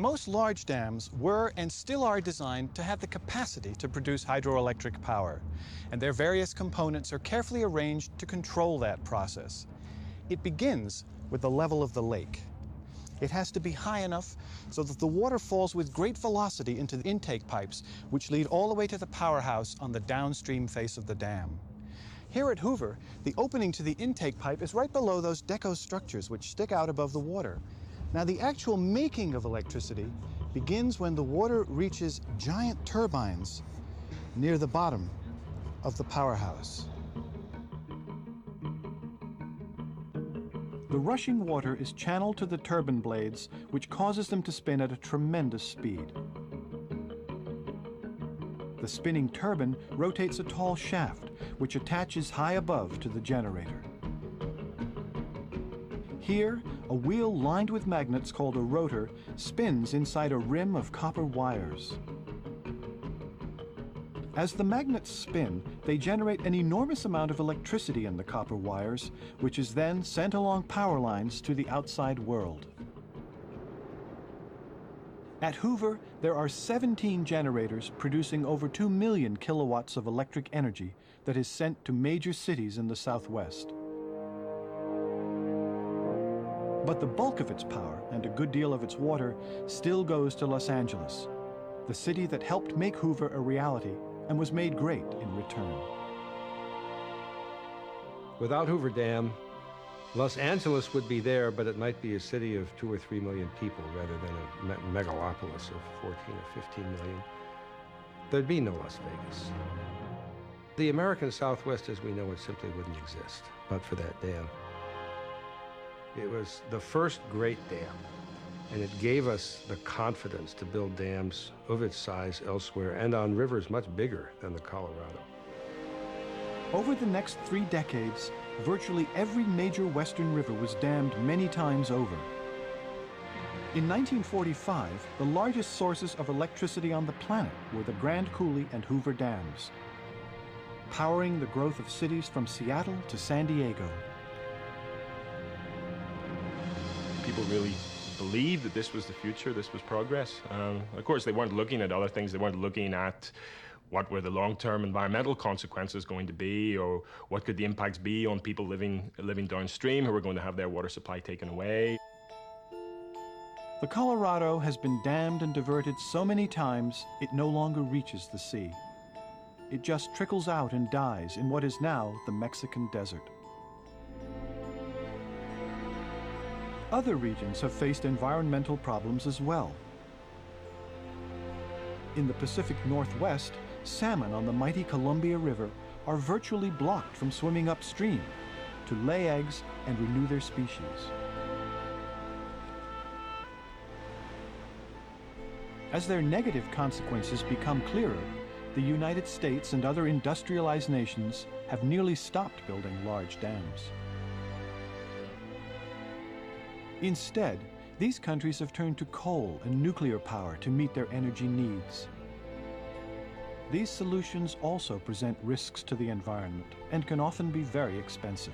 Most large dams were and still are designed to have the capacity to produce hydroelectric power, and their various components are carefully arranged to control that process. It begins with the level of the lake. It has to be high enough so that the water falls with great velocity into the intake pipes, which lead all the way to the powerhouse on the downstream face of the dam. Here at Hoover, the opening to the intake pipe is right below those deco structures which stick out above the water. Now, the actual making of electricity begins when the water reaches giant turbines near the bottom of the powerhouse. The rushing water is channeled to the turbine blades, which causes them to spin at a tremendous speed. The spinning turbine rotates a tall shaft, which attaches high above to the generator. Here, a wheel lined with magnets called a rotor spins inside a rim of copper wires. As the magnets spin, they generate an enormous amount of electricity in the copper wires, which is then sent along power lines to the outside world. At Hoover, there are 17 generators producing over 2 million kilowatts of electric energy that is sent to major cities in the Southwest. But the bulk of its power and a good deal of its water still goes to Los Angeles, the city that helped make Hoover a reality and was made great in return. Without Hoover Dam, Los Angeles would be there, but it might be a city of 2 or 3 million people rather than a megalopolis of 14 or 15 million. There'd be no Las Vegas. The American Southwest as we know it simply wouldn't exist but for that dam. It was the first great dam, and it gave us the confidence to build dams of its size elsewhere and on rivers much bigger than the Colorado. Over the next 3 decades, virtually every major western river was dammed many times over. In 1945, the largest sources of electricity on the planet were the Grand Coulee and Hoover dams, powering the growth of cities from Seattle to San Diego. People really believed that this was the future, this was progress. Of course, they weren't looking at other things. They weren't looking at what were the long-term environmental consequences going to be, or what could the impacts be on people living downstream who were going to have their water supply taken away. The Colorado has been dammed and diverted so many times it no longer reaches the sea. It just trickles out and dies in what is now the Mexican desert. Other regions have faced environmental problems as well. In the Pacific Northwest, salmon on the mighty Columbia River are virtually blocked from swimming upstream to lay eggs and renew their species. As their negative consequences become clearer, the United States and other industrialized nations have nearly stopped building large dams. Instead, these countries have turned to coal and nuclear power to meet their energy needs. These solutions also present risks to the environment and can often be very expensive.